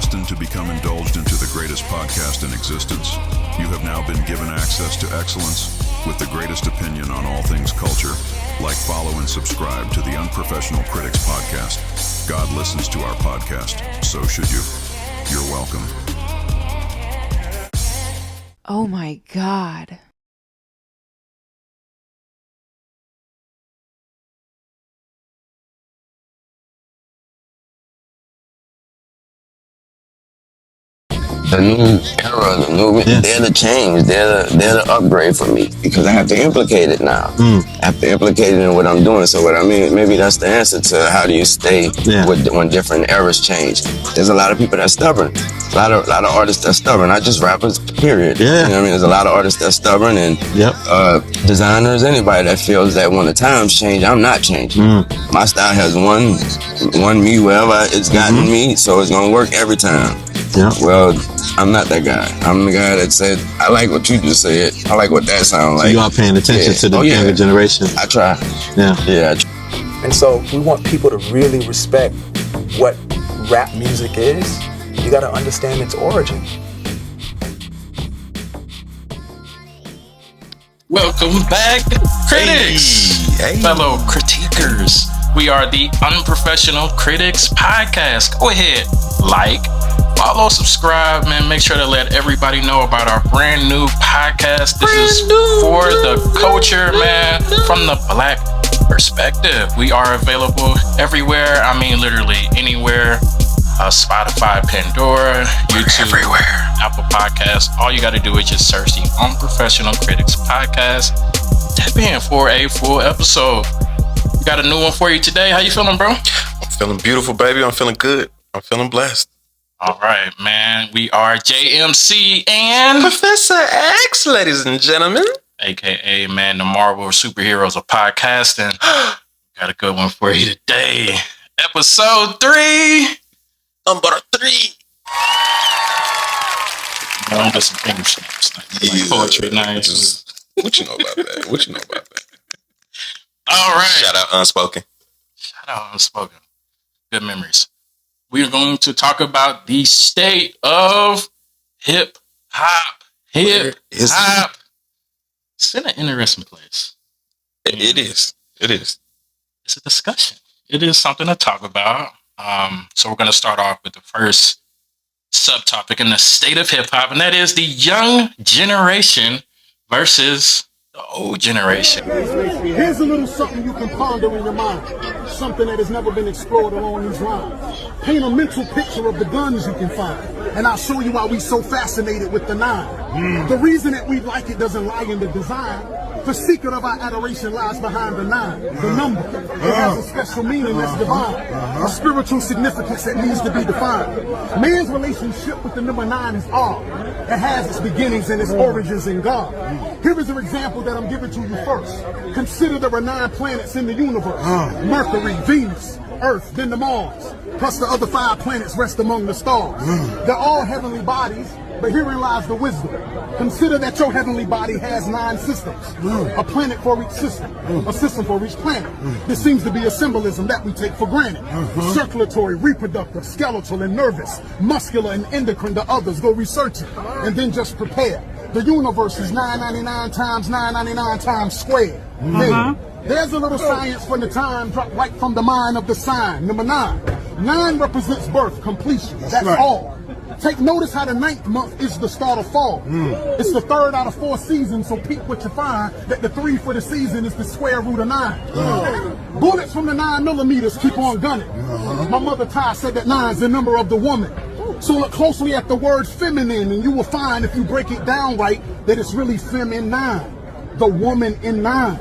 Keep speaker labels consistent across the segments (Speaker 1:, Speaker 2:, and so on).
Speaker 1: destined to become indulged into the greatest podcast in existence. You have now been given access to excellence with the greatest opinion on all things culture. Like, follow, and subscribe to the Unprofessional Critics podcast. God listens to our podcast, so should you. You're welcome.
Speaker 2: Oh my God.
Speaker 3: The new era, they're the change, they're the upgrade for me because I have to implicate it now. I have to implicate it in what I'm doing. So what I mean, maybe that's the answer to how do you stay when different eras change. There's a lot of people that's stubborn. A lot of artists that's stubborn, not just rappers, period. Yeah. You know what I mean? There's a lot of artists that's stubborn and designers, anybody that feels that when the times change, I'm not changing. My style has won me wherever it's gotten me, so it's gonna work every time. Yeah. Well, I'm not that guy. I'm the guy that said, I like what you just said. I like what that sounds like.
Speaker 4: So you are paying attention to the younger generation.
Speaker 3: I try. Yeah.
Speaker 5: And so we want people to really respect what rap music is. You got to understand its origin.
Speaker 6: Welcome back, critics, fellow critiquers. We are the Unprofessional Critics podcast. Go ahead, like, follow, subscribe, man. Make sure to let everybody know about our brand new podcast. This is for the culture, man, from the Black perspective. We are available everywhere. I mean, literally anywhere. Spotify, Pandora, YouTube, everywhere. Apple Podcasts. All you got to do is just search the Unprofessional Critics podcast. Tap in for a full episode. We got a new one for you today. How you feeling, bro?
Speaker 7: I'm feeling beautiful, baby. I'm feeling good. I'm feeling blessed.
Speaker 6: All right, man. We are JMC and
Speaker 7: Professor X, ladies and gentlemen.
Speaker 6: AKA, man, the Marvel superheroes of podcasting. Got a good one for you today. Episode 3.
Speaker 7: Number 3.
Speaker 6: I'm just some English snaps. Like poetry nights.
Speaker 7: What you know about that?
Speaker 6: All right.
Speaker 7: Shout out Unspoken. Good
Speaker 6: memories. We are going to talk about the state of hip hop. It's in an interesting place.
Speaker 7: It is.
Speaker 6: It's a discussion. It is something to talk about. So we're going to start off with the first subtopic in the state of hip hop, and that is the young generation versus the old generation.
Speaker 8: Here's a little something you can ponder in your mind. Something that has never been explored along these lines. Paint a mental picture of the guns you can find, and I'll show you why we're so fascinated with the 9. The reason that we like it doesn't lie in the design. The secret of our adoration lies behind the 9, the number. It has a special meaning that's divine, a spiritual significance that needs to be defined. Man's relationship with the number 9 is odd. It has its beginnings and its origins in God. Here is an example that I'm giving to you first. Consider there are 9 planets in the universe. Mercury, Venus, Earth, then the Mars. Plus the other 5 planets rest among the stars. They're all heavenly bodies, but herein lies the wisdom. Consider that your heavenly body has 9 systems. A planet for each system. A system for each planet. This seems to be a symbolism that we take for granted. Circulatory, reproductive, skeletal, and nervous. Muscular and endocrine, the others. Go research it. And then just prepare. The universe is 999 times 999 times squared. There's a little science from the time dropped right from the mind of the sign. Number 9. 9 represents birth, completion. That's all. Take notice how the 9th month is the start of fall. It's the 3rd out of 4 seasons, so peep what you find, that the 3 for the season is the square root of 9. Bullets from the 9mm keep on gunning. My mother Ty said that 9 is the number of the woman. So look closely at the word feminine, and you will find, if you break it down right, that it's really feminine, the woman in 9.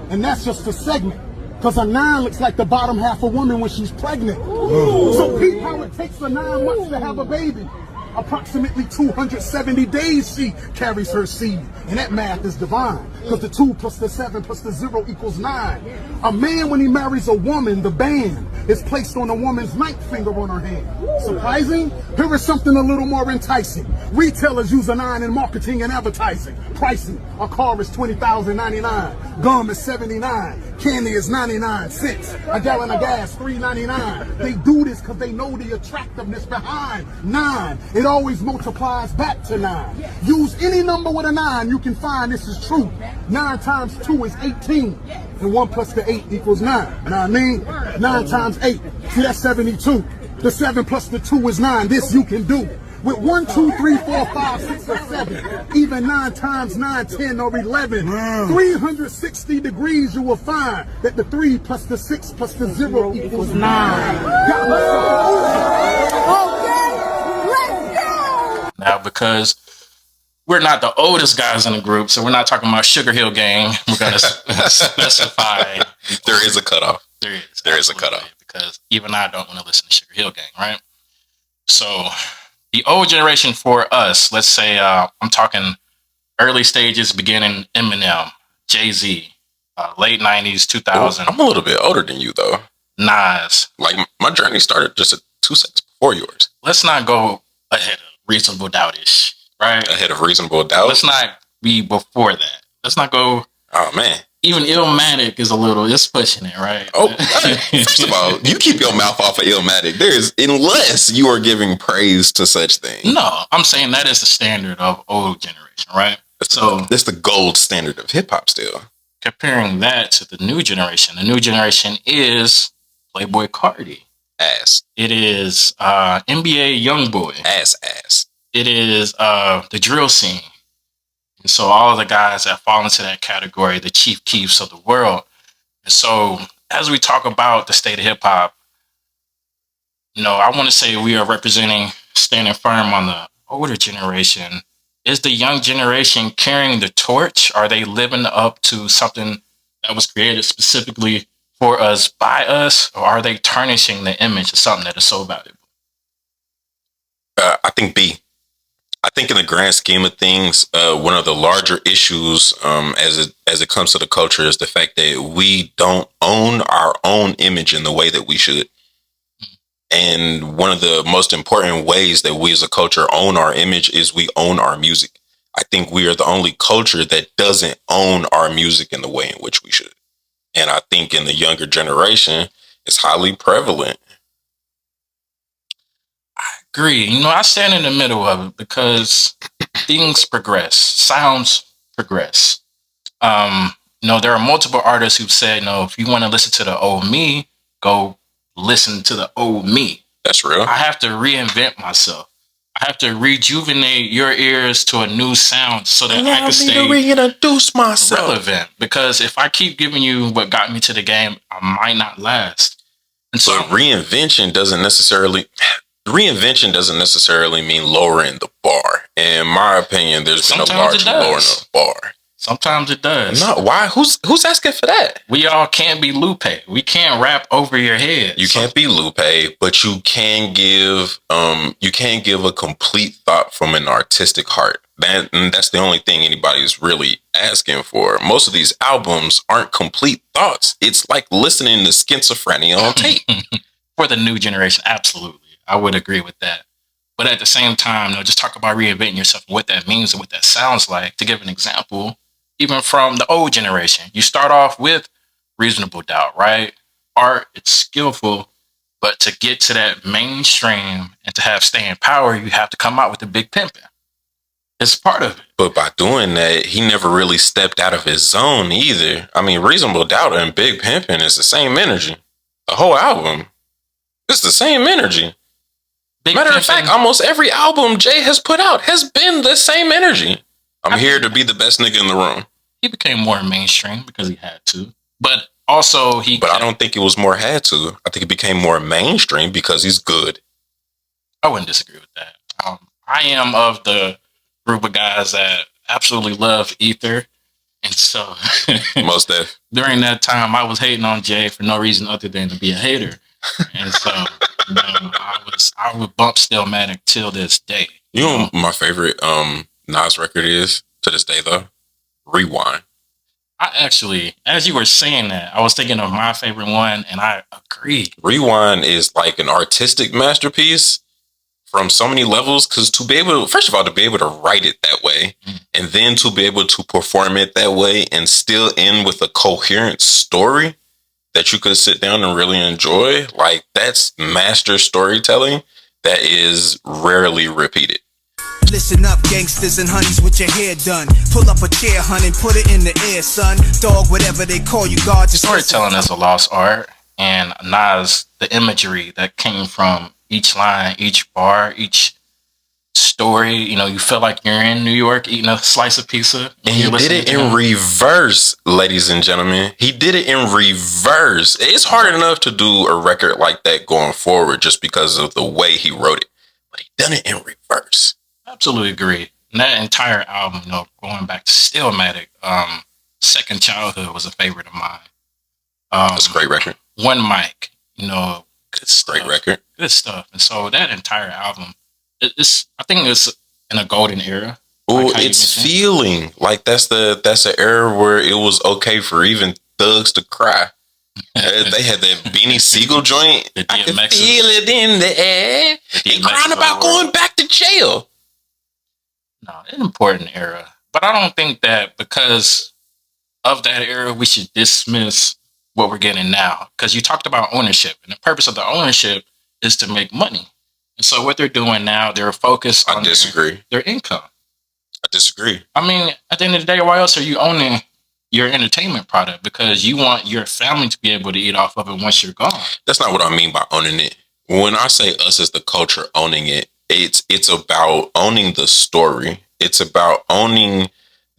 Speaker 8: And that's just a segment. Because a 9 looks like the bottom half of a woman when she's pregnant. So peep how it takes her 9 months to have a baby. Approximately 270 days she carries her seed. And that math is divine. Because the 2 plus the 7 plus the 0 equals 9. A man, when he marries a woman, the band is placed on a woman's ninth finger on her hand. Surprising? Here is something a little more enticing. Retailers use a 9 in marketing and advertising. Pricing: a car is $20,099. Gum is $79. Candy is 99 cents. A gallon of gas, $3.99. They do this because they know the attractiveness behind 9. It always multiplies back to 9. Use any number with a 9, you can find this is true. 9 times 2 is 18. And 1 plus the 8 equals 9. You know what I mean? 9 times 8. See, that's 72. The 7 plus the 2 is 9. This you can do. With 1, 2, 3, 4, 5, 6, or 7, even 9 times 9, 10, or 11, 360 degrees, you will find that the 3 plus the 6 plus the 0 equals 9. Got myself. Okay, let's go!
Speaker 6: Now, because we're not the oldest guys in the group, so we're not talking about Sugar Hill Gang, we're going to specify.
Speaker 7: There is a cutoff.
Speaker 6: There is a cutoff. Because even I don't want to listen to Sugar Hill Gang, right? So the old generation for us, let's say I'm talking early stages, beginning Eminem, Jay-Z, late 90s, 2000.
Speaker 7: I'm a little bit older than you, though.
Speaker 6: Nas.
Speaker 7: Like, my journey started just 2 seconds before yours.
Speaker 6: Let's not go ahead of Reasonable Doubt-ish, right?
Speaker 7: Ahead of Reasonable Doubt?
Speaker 6: Let's not be before that. Let's not go...
Speaker 7: Oh, man.
Speaker 6: Even Illmatic is a little, it's pushing it, right?
Speaker 7: Oh, first of all, you keep your mouth off of Illmatic. Unless you are giving praise to such things.
Speaker 6: No, I'm saying that is the standard of old generation, right?
Speaker 7: It's the gold standard of hip hop still.
Speaker 6: Comparing that to the new generation is Playboy Cardi.
Speaker 7: Ass.
Speaker 6: It is NBA Youngboy.
Speaker 7: Ass.
Speaker 6: It is the drill scene. And so all of the guys that fall into that category, the Chief Keefs of the world. And so as we talk about the state of hip hop, I want to say we are representing, standing firm on the older generation. Is the young generation carrying the torch? Are they living up to something that was created specifically for us, by us? Or are they tarnishing the image of something that is so valuable?
Speaker 7: I think B. I think in the grand scheme of things, one of the larger issues as it comes to the culture is the fact that we don't own our own image in the way that we should. And one of the most important ways that we as a culture own our image is we own our music. I think we are the only culture that doesn't own our music in the way in which we should. And I think in the younger generation, it's highly prevalent.
Speaker 6: Agree. I stand in the middle of it because things progress, sounds progress. There are multiple artists who've said, if you want to listen to the old me, go listen to the old me.
Speaker 7: That's real.
Speaker 6: I have to reinvent myself. I have to rejuvenate your ears to a new sound so that I can stay
Speaker 7: reintroduce myself.
Speaker 6: Relevant. Because if I keep giving you what got me to the game, I might not last. And so
Speaker 7: reinvention doesn't necessarily mean lowering the bar. In my opinion, there's been a large lowering of the bar.
Speaker 6: Sometimes it does.
Speaker 7: No, why? Who's asking for that?
Speaker 6: We all can't be Lupe. We can't rap over your head.
Speaker 7: You can't be Lupe, but you can give a complete thought from an artistic heart. That's the only thing anybody's really asking for. Most of these albums aren't complete thoughts. It's like listening to schizophrenia on tape.
Speaker 6: For the new generation, absolutely. I would agree with that. But at the same time, just talk about reinventing yourself, what that means and what that sounds like. To give an example, even from the old generation, you start off with Reasonable Doubt, right? Art, it's skillful, but to get to that mainstream and to have staying power, you have to come out with the big pimping. It's part of it.
Speaker 7: But by doing that, he never really stepped out of his zone either. I mean, Reasonable Doubt and Big Pimpin' is the same energy. The whole album, it's the same energy. Matter of fact, almost every album Jay has put out has been the same energy. I'm here to be the best nigga in the room.
Speaker 6: He became more mainstream because he had to. But also
Speaker 7: But I don't think it was more had to. I think it became more mainstream because he's good.
Speaker 6: I wouldn't disagree with that. I am of the group of guys that absolutely love Ether. And so
Speaker 7: most def.
Speaker 6: During that time, I was hating on Jay for no reason other than to be a hater. And so I would bump Stillmatic till this day.
Speaker 7: You know my favorite Nas record is to this day though? Rewind.
Speaker 6: I actually, as you were saying that, I was thinking of my favorite one, and I agree.
Speaker 7: Rewind is like an artistic masterpiece from so many levels, because to be able, first of all, to be able to write it that way, and then to be able to perform it that way and still end with a coherent story that you could sit down and really enjoy, like that's master storytelling that is rarely repeated.
Speaker 9: Listen up, gangsters and honeys, with your hair done. Pull up a chair, honey, put it in the air, son. Dog, whatever they call you, God. Just
Speaker 6: storytelling is a lost art, and Nas, the imagery that came from each line, each bar, each story. You know, you feel like you're in New York eating a slice of pizza.
Speaker 7: And he did it in reverse, ladies and gentlemen. He did it in reverse. It's hard enough to do a record like that going forward just because of the way he wrote it, but he done it in reverse.
Speaker 6: Absolutely agree. And that entire album, you know, going back to Stillmatic, Second Childhood was a favorite of mine.
Speaker 7: That's a great record.
Speaker 6: One Mic, you know, good stuff.
Speaker 7: Great record.
Speaker 6: Good stuff. And so that entire album, I think it's in a golden era.
Speaker 7: Oh,
Speaker 6: like
Speaker 7: it's feeling like that's an era where it was okay for even thugs to cry. They had that Beanie Siegel joint. I can feel it in the air. They crying about going back to jail.
Speaker 6: No, an important era. But I don't think that because of that era, we should dismiss what we're getting now. Because you talked about ownership, and the purpose of the ownership is to make money. And so what they're doing now, they're focused on their income.
Speaker 7: I disagree.
Speaker 6: I mean, at the end of the day, why else are you owning your entertainment product? Because you want your family to be able to eat off of it once you're gone.
Speaker 7: That's not what I mean by owning it. When I say us as the culture owning it, it's about owning the story. It's about owning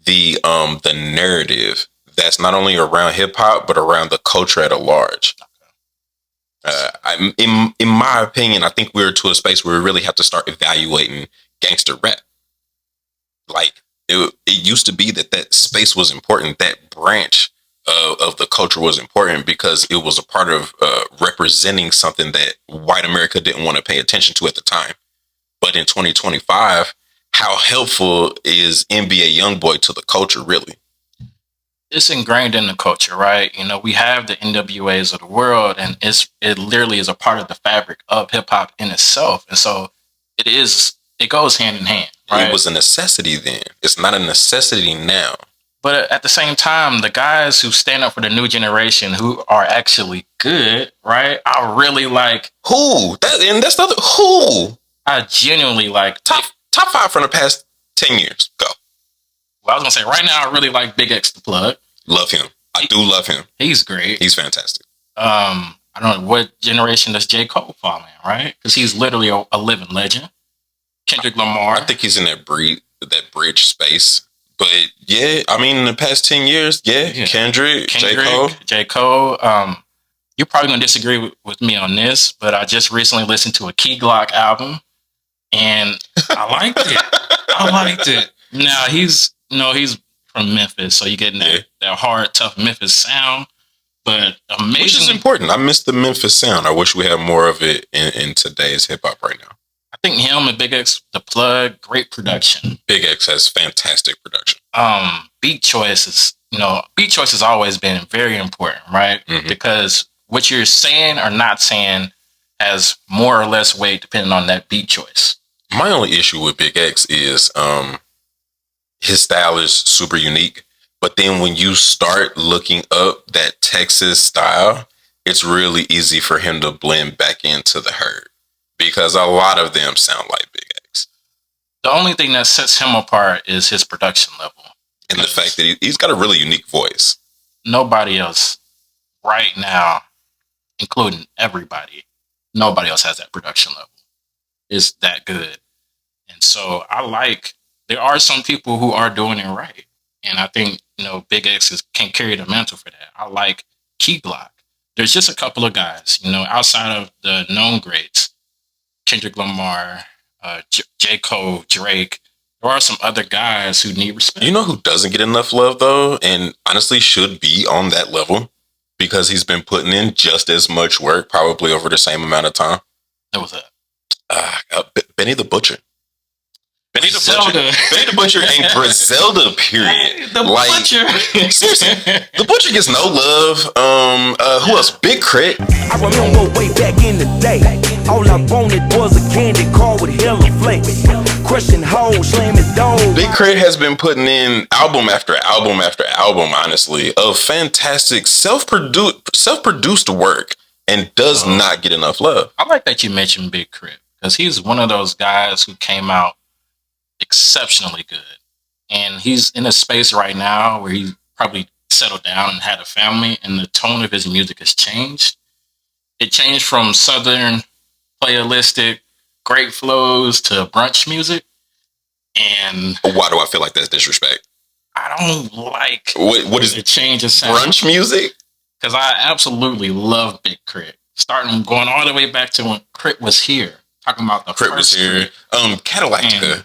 Speaker 7: the narrative that's not only around hip hop but around the culture at a large. In my opinion, I think we're to a space where we really have to start evaluating gangster rap. Like it used to be that space was important. That branch of the culture was important because it was a part of representing something that white America didn't want to pay attention to at the time. But in 2025, how helpful is NBA Youngboy to the culture, really?
Speaker 6: It's ingrained in the culture, right? You know, we have the NWAs of the world, and it literally is a part of the fabric of hip hop in itself. And so it goes hand in hand, right?
Speaker 7: It was a necessity then. It's not a necessity now.
Speaker 6: But at the same time, the guys who stand up for the new generation who are actually good, right? I really like.
Speaker 7: Who? That's the other. Who?
Speaker 6: I genuinely like.
Speaker 7: Top 5 from the past 10 years. Go.
Speaker 6: Well, I was going to say, right now, I really like Big X the Plug.
Speaker 7: Love him. I do love him.
Speaker 6: He's great.
Speaker 7: He's fantastic.
Speaker 6: I don't know, what generation does J. Cole fall in, right? Because he's literally a living legend. Kendrick Lamar.
Speaker 7: I think he's in that bridge space. But yeah, I mean, in the past 10 years, yeah. Kendrick,
Speaker 6: J. Cole. You're probably going to disagree with me on this, but I just recently listened to a Key Glock album, and I liked it. Now, he's from Memphis, so you get that hard, tough Memphis sound, but amazing.
Speaker 7: Which is important. I miss the Memphis sound. I wish we had more of it in today's hip hop right now.
Speaker 6: I think him and Big X, the Plug, great production.
Speaker 7: Big X has fantastic production.
Speaker 6: Beat choice has always been very important, right? Mm-hmm. Because what you're saying or not saying has more or less weight depending on that beat choice.
Speaker 7: My only issue with Big X is his style is super unique. But then when you start looking up that Texas style, it's really easy for him to blend back into the herd because a lot of them sound like Big X.
Speaker 6: The only thing that sets him apart is his production level.
Speaker 7: And the fact that he's got a really unique voice.
Speaker 6: Nobody else right now, including everybody, nobody else has that production level. It's that good. And so there are some people who are doing it right. And I think, Big X can carry the mantle for that. I like Key Glock. There's just a couple of guys, outside of the known greats, Kendrick Lamar, J. Cole, Drake. There are some other guys who need respect.
Speaker 7: You know who doesn't get enough love, though, and honestly should be on that level because he's been putting in just as much work, probably over the same amount of time?
Speaker 6: What was that?
Speaker 7: Benny the Butcher. Benny the Butcher and Griselda, period.
Speaker 6: The Butcher.
Speaker 7: Seriously, the Butcher gets no love. Who else? Big Crit.
Speaker 10: I remember way back in the day, all I wanted was a candy car with hella flakes. Crushing hoes, slamming doors.
Speaker 7: Big Crit has been putting in album after album after album, honestly, of fantastic self-produced work, and does not get enough love.
Speaker 6: I like that you mentioned Big Crit, because he's one of those guys who came out exceptionally good. And he's in a space right now where he probably settled down and had a family, and the tone of his music has changed. It changed from Southern playalistic, great flows to brunch music. And
Speaker 7: why do I feel like that's disrespect?
Speaker 6: I don't like
Speaker 7: what is
Speaker 6: the change of sound.
Speaker 7: Brunch music?
Speaker 6: Because I absolutely love Big Crit. Going all the way back to when Crit was here. Talking about the
Speaker 7: Crit was here. Catalactica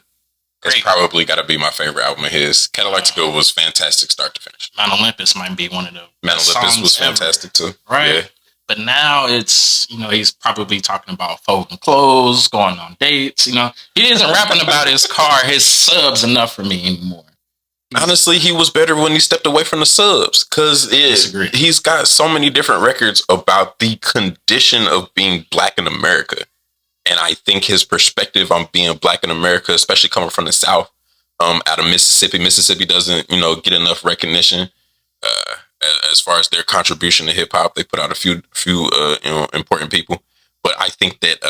Speaker 7: has probably got to be my favorite album of his. Catalactica was fantastic start to finish.
Speaker 6: Mount Olympus might be one of the
Speaker 7: Mount Olympus was fantastic too.
Speaker 6: Right?
Speaker 7: Yeah.
Speaker 6: But now it's, he's probably talking about folding clothes, going on dates, He isn't rapping about his car, his subs enough for me anymore.
Speaker 7: Honestly, he was better when he stepped away from the subs, because he's got so many different records about the condition of being black in America. And I think his perspective on being black in America, especially coming from the South, out of Mississippi doesn't, get enough recognition as far as their contribution to hip hop. They put out a few important people, but I think that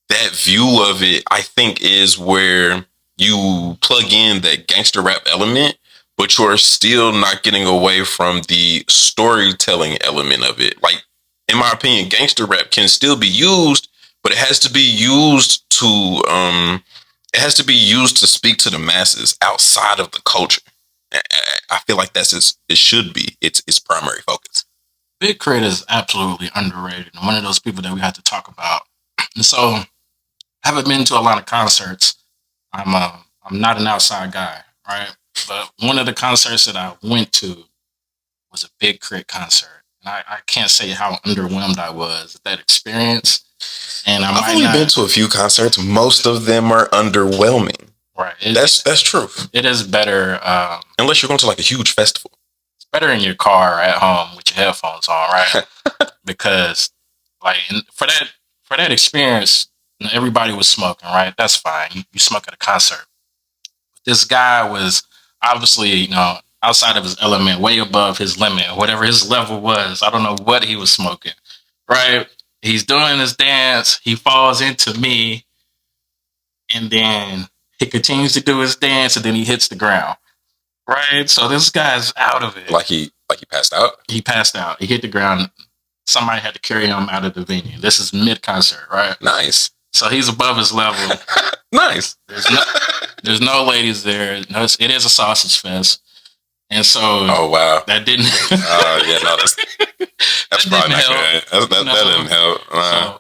Speaker 7: that view of it, I think, is where you plug in that gangster rap element, but you're still not getting away from the storytelling element of it. Like, in my opinion, gangster rap can still be used, but it has to be used to speak to the masses outside of the culture. I feel like it should be its primary focus.
Speaker 6: Big Crit is absolutely underrated, and one of those people that we have to talk about. And so, I haven't been to a lot of concerts. I'm not an outside guy, right? But one of the concerts that I went to was a Big Crit concert, and I can't say how underwhelmed I was at that experience. And
Speaker 7: I've only been to a few concerts. Most of them are underwhelming.
Speaker 6: Right.
Speaker 7: That's true.
Speaker 6: It is better.
Speaker 7: Unless you're going to like a huge festival.
Speaker 6: It's better in your car at home with your headphones on, right? Because for that experience, everybody was smoking, right? That's fine. You smoke at a concert. This guy was obviously, outside of his element, way above his limit, whatever his level was. I don't know what he was smoking, right? He's doing his dance. He falls into me, and then he continues to do his dance, and then he hits the ground, right? So this guy's out of it.
Speaker 7: Like he passed out?
Speaker 6: He passed out. He hit the ground. Somebody had to carry him out of the venue. This is mid-concert, right?
Speaker 7: Nice.
Speaker 6: So he's above his level.
Speaker 7: Nice.
Speaker 6: There's no ladies there. No, it is a sausage fest. And so,
Speaker 7: oh wow,
Speaker 6: that didn't.
Speaker 7: That's probably not good. That didn't help.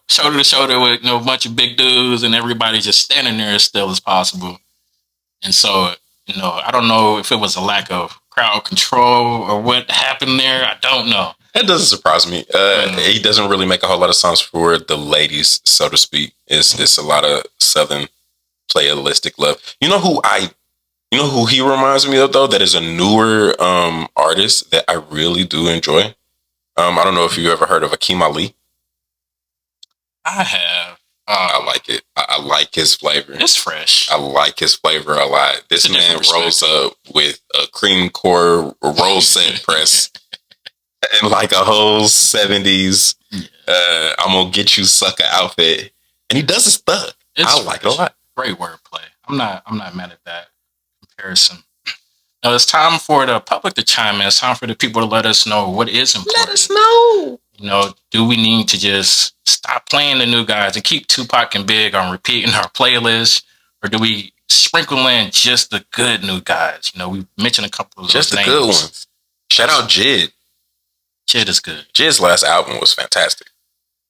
Speaker 6: So, shoulder to shoulder with a bunch of big dudes, and everybody just standing there as still as possible. And so, I don't know if it was a lack of crowd control or what happened there. I don't know.
Speaker 7: That doesn't surprise me. He doesn't really make a whole lot of songs for the ladies, so to speak. It's a lot of Southern playalistic love. You know who he reminds me of, though, that is a newer artist that I really do enjoy? I don't know if you ever heard of Akeem Ali.
Speaker 6: I have.
Speaker 7: I like it. I like his flavor.
Speaker 6: It's fresh.
Speaker 7: I like his flavor a lot. This man rolls up with a cream core roll set press and like a whole 70s I'm gonna get you sucker outfit. And he does his stuff. I like it a lot.
Speaker 6: Great wordplay. I'm not mad at that comparison. Now it's time for the public to chime in. It's time for the people to let us know what is important.
Speaker 7: Let us know.
Speaker 6: Do we need to just stop playing the new guys and keep Tupac and Big on repeat in our playlist? Or do we sprinkle in just the good new guys? We mentioned a couple of those
Speaker 7: just the
Speaker 6: names.
Speaker 7: good ones. Shout out Jid.
Speaker 6: Jid is good.
Speaker 7: Jid's last album was fantastic.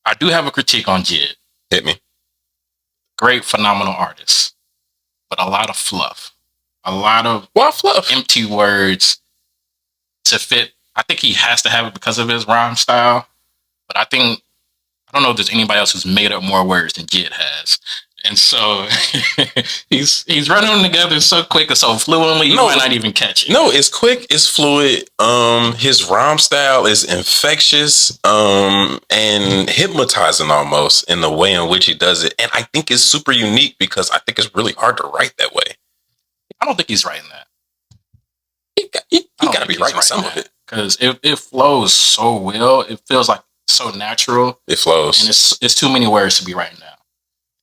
Speaker 6: I do have a critique on Jid.
Speaker 7: Hit me.
Speaker 6: Great, phenomenal artist. But a lot of fluff. A lot of empty words to fit. I think he has to have it because of his rhyme style. But I don't know if there's anybody else who's made up more words than Jid has. And so he's running them together so quick and so fluently, you might not even catch it.
Speaker 7: No, it's quick, it's fluid. His rhyme style is infectious, and hypnotizing almost in the way in which he does it. And I think it's super unique because I think it's really hard to write that way.
Speaker 6: I don't think he's writing that.
Speaker 7: He got to be writing some of it
Speaker 6: because it flows so well. It feels like so natural.
Speaker 7: It flows,
Speaker 6: and it's too many words to be writing now.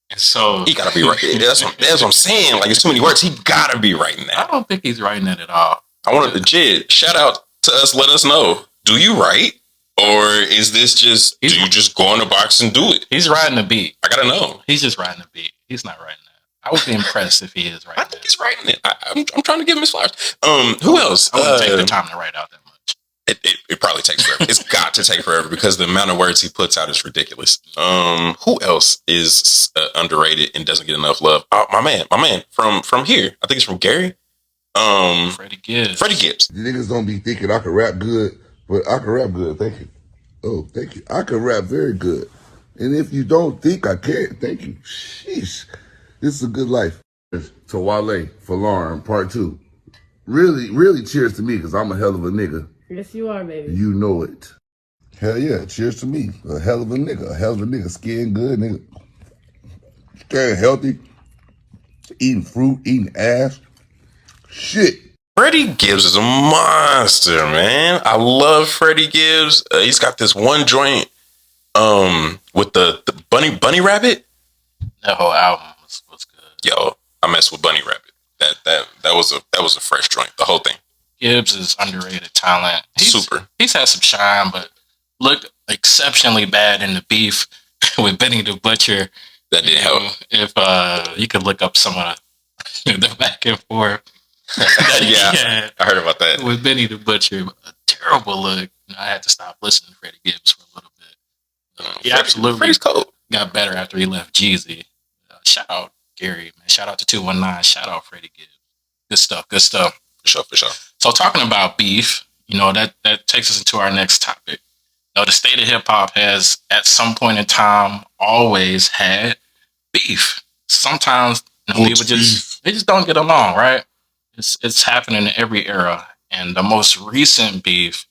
Speaker 6: And so
Speaker 7: he gotta be right. That's what I'm saying. Like, it's too many words. He gotta be writing that.
Speaker 6: I don't think he's writing that at all.
Speaker 7: I wanted to Jid, shout out to us. Let us know. Do you write, or is this just do you just go in the box and do it?
Speaker 6: He's writing the beat.
Speaker 7: I gotta know.
Speaker 6: He's just writing the beat. He's not writing that. I would be impressed if he is writing.
Speaker 7: I think he's writing it. I'm trying to give him his flowers. Who else?
Speaker 6: I wouldn't take the time to write out that much.
Speaker 7: It probably takes forever. It's got to take forever because the amount of words he puts out is ridiculous. Who else is underrated and doesn't get enough love? My man from here. I think it's from Gary.
Speaker 6: Freddie Gibbs.
Speaker 11: You niggas don't be thinking I can rap good, but I can rap good. Thank you. Oh, thank you. I can rap very good. And if you don't think I can, thank you. Sheesh. This is a good life. To Wale for Lauren, part 2. Really, really cheers to me because I'm a hell of a nigga.
Speaker 12: Yes, you are, baby.
Speaker 11: You know it. Hell yeah, cheers to me. A hell of a nigga. Skin good, nigga. Staying healthy. Eating fruit, eating ass. Shit.
Speaker 7: Freddie Gibbs is a monster, man. I love Freddie Gibbs. He's got this one joint with the bunny rabbit.
Speaker 6: That whole album was good.
Speaker 7: Yo, I messed with Bunny Rabbit. That was a fresh joint. The whole thing.
Speaker 6: Gibbs is underrated talent.
Speaker 7: Super.
Speaker 6: He's had some shine, but looked exceptionally bad in the beef with Benny the Butcher.
Speaker 7: That didn't help.
Speaker 6: If you could look up some of the back and forth.
Speaker 7: Yeah, I heard about that.
Speaker 6: With Benny the Butcher, a terrible look. I had to stop listening to Freddie Gibbs for a little bit. He absolutely got better after he left Jeezy. Shout out Gary, man. Shout out to 219. Shout out Freddie Gibbs. Good stuff.
Speaker 7: For sure.
Speaker 6: So talking about beef, that takes us into our next topic. The state of hip hop has, at some point in time, always had beef. Sometimes people just don't get along, right? It's happening in every era, and the most recent beef,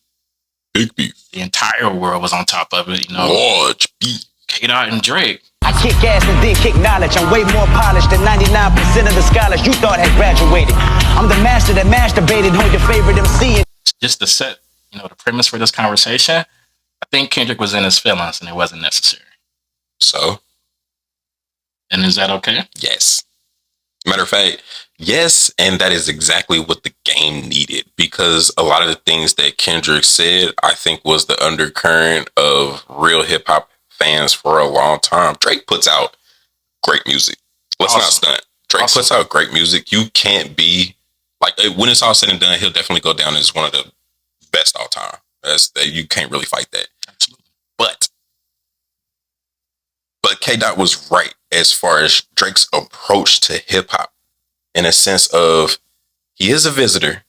Speaker 7: big beef,
Speaker 6: the entire world was on top of it.
Speaker 7: Large beef.
Speaker 6: K-Dot and Drake.
Speaker 10: I kick ass and then kick knowledge. I'm way more polished than 99% of the scholars you thought had graduated. I'm the master that masturbated on your favorite MC.
Speaker 6: Just to set, the premise for this conversation, I think Kendrick was in his feelings and it wasn't necessary.
Speaker 7: So?
Speaker 6: And is that okay?
Speaker 7: Yes. Matter of fact, yes, and that is exactly what the game needed, because a lot of the things that Kendrick said, I think, was the undercurrent of real hip hop fans for a long time. Drake puts out great music. Let's not stunt. Drake puts out great music. You can't be like, when it's all said and done, he'll definitely go down as one of the best all time. You can't really fight that.
Speaker 6: Absolutely.
Speaker 7: But K-Dot was right as far as Drake's approach to hip hop, in a sense of he is a visitor,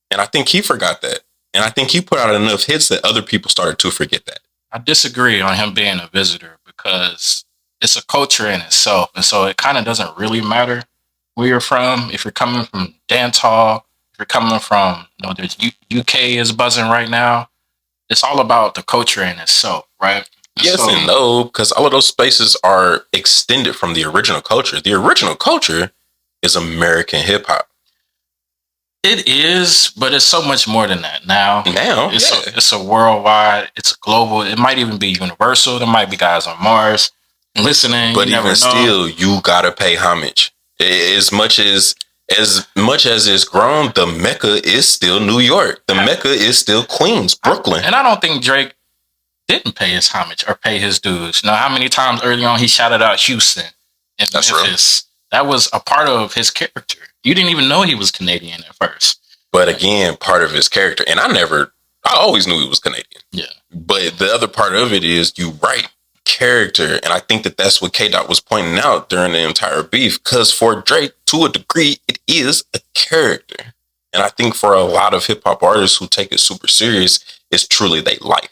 Speaker 7: and I think he forgot that, and I think he put out enough hits that other people started to forget that.
Speaker 6: I disagree on him being a visitor because it's a culture in itself. And so it kind of doesn't really matter where you're from. If you're coming from dancehall, if you're coming from, there's UK is buzzing right now. It's all about the culture in itself, right?
Speaker 7: Yes and no, because all of those spaces are extended from the original culture. The original culture is American hip hop.
Speaker 6: It is, but it's so much more than that now. It's a worldwide, it's a global, it might even be universal. There might be guys on Mars listening.
Speaker 7: But even still, you gotta pay homage. As much as it's grown, the Mecca is still New York. The Mecca is still Queens, Brooklyn.
Speaker 6: And I don't think Drake didn't pay his homage or pay his dues. How many times early on he shouted out Houston and Memphis? That was a part of his character. You didn't even know he was Canadian at first.
Speaker 7: But again, part of his character. And I always knew he was Canadian.
Speaker 6: Yeah.
Speaker 7: But the other part of it is you write character. And I think that that's what K-Dot was pointing out during the entire beef. Because for Drake, to a degree, it is a character. And I think for a lot of hip hop artists who take it super serious, it's truly their life.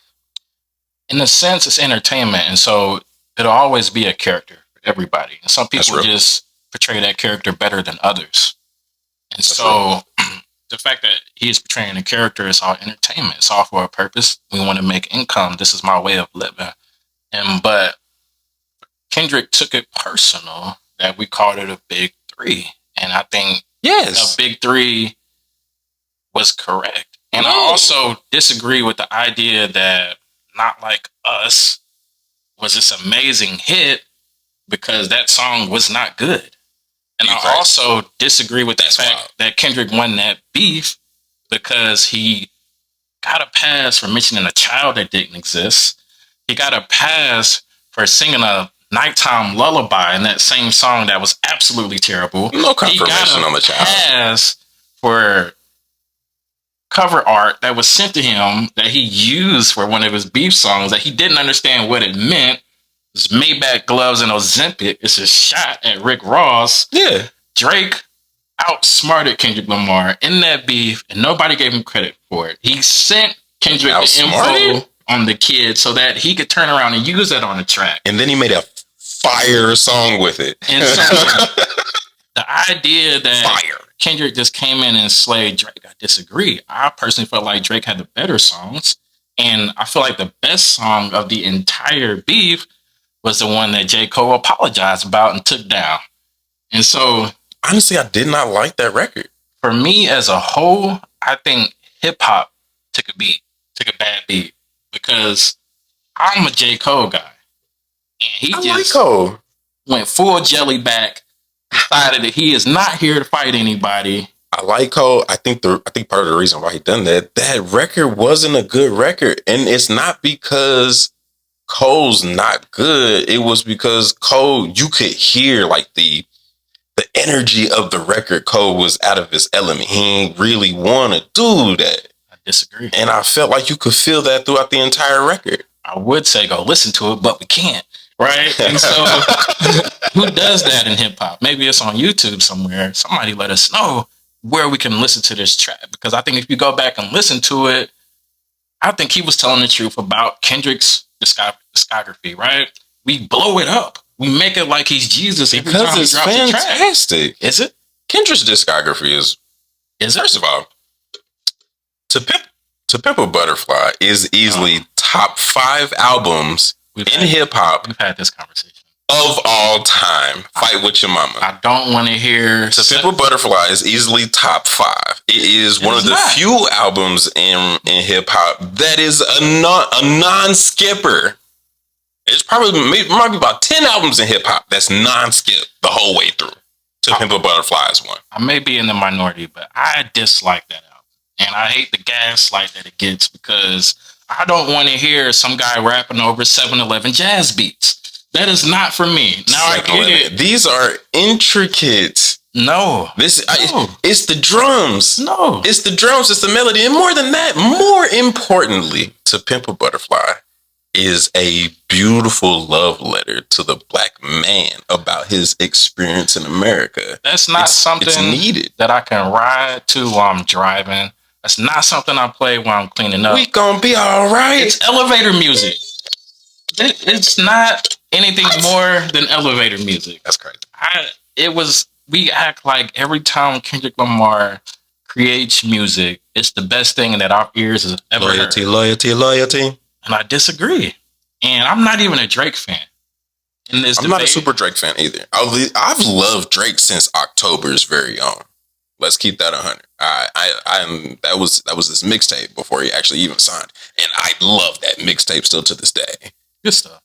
Speaker 6: In a sense, it's entertainment. And so it'll always be a character. everybody. And some people just portray that character better than others. And the fact that he is portraying a character is all entertainment. It's all for a purpose. We want to make income. This is my way of living. But Kendrick took it personal that we called it a big three. And I think a big three was correct. And I also disagree with the idea that Not Like Us was this amazing hit because that song was not good. And I also disagree with the fact that Kendrick won that beef because he got a pass for mentioning a child that didn't exist. He got a pass for singing a nighttime lullaby in that same song that was absolutely terrible.
Speaker 7: No confirmation on the child.
Speaker 6: He got a pass for cover art that was sent to him that he used for one of his beef songs that he didn't understand what it meant. It's Maybach gloves and Ozempic. It's a shot at Rick Ross.
Speaker 7: Yeah.
Speaker 6: Drake outsmarted Kendrick Lamar in that beef, and nobody gave him credit for it. He sent Kendrick the info on the kid so that he could turn around and use that on the track.
Speaker 7: And then he made a fire song with it.
Speaker 6: And so the idea that Kendrick just came in and slayed Drake, I disagree. I personally felt like Drake had the better songs. And I feel like the best song of the entire beef was the one that J. Cole apologized about and took down. And so,
Speaker 7: honestly, I did not like that record.
Speaker 6: For me as a whole, I think hip hop took a bad beat because I'm a J. Cole guy. And he just went full jelly back, decided that he is not here to fight anybody.
Speaker 7: I like Cole. I think part of the reason why he done that record wasn't a good record. And it's not because Cole's not good. It was because Cole, you could hear like the energy of the record. Cole was out of his element. He ain't really want to do that.
Speaker 6: I disagree.
Speaker 7: And I felt like you could feel that throughout the entire record.
Speaker 6: I would say go listen to it, but we can't. Right? And so who does that in hip hop? Maybe it's on YouTube somewhere. Somebody let us know where we can listen to this track. Because I think if you go back and listen to it, I think he was telling the truth about Kendrick's discography, right? We blow it up. We make it like he's Jesus every time he drops a track.
Speaker 7: Fantastic.
Speaker 6: Is it?
Speaker 7: Kendrick's discography is first of all, To Pimp a Butterfly is easily top 5 albums in hip hop.
Speaker 6: We've had this conversation.
Speaker 7: Of all time. Fight with your mama.
Speaker 6: I don't want to hear.
Speaker 7: To Pimp a Butterfly is easily top 5. It is one of the few albums in hip hop that is a non-skipper. It's might be about 10 albums in hip hop that's non-skip the whole way through. To Pimp a Butterfly is one.
Speaker 6: I may be in the minority, but I dislike that album. And I hate the gaslight that it gets because I don't want to hear some guy rapping over 7-Eleven jazz beats. That is not for me. Now I get it.
Speaker 7: These are intricate.
Speaker 6: No.
Speaker 7: It's the drums.
Speaker 6: No.
Speaker 7: It's the drums. It's the melody. And more than that, more importantly, To Pimp a Butterfly is a beautiful love letter to the black man about his experience in America.
Speaker 6: That's not something
Speaker 7: needed
Speaker 6: that I can ride to while I'm driving. That's not something I play while I'm cleaning up.
Speaker 7: We gonna be all right.
Speaker 6: It's elevator music. It's not anything more than elevator music.
Speaker 7: That's crazy.
Speaker 6: We act like every time Kendrick Lamar creates music, it's the best thing that our ears have ever heard.
Speaker 7: Loyalty.
Speaker 6: And I disagree. And I'm not even a Drake fan. I'm
Speaker 7: not a super Drake fan either. I've loved Drake since October's very own. Let's keep that 100. That was this mixtape before he actually even signed, and I love that mixtape still to this day.
Speaker 6: Good stuff.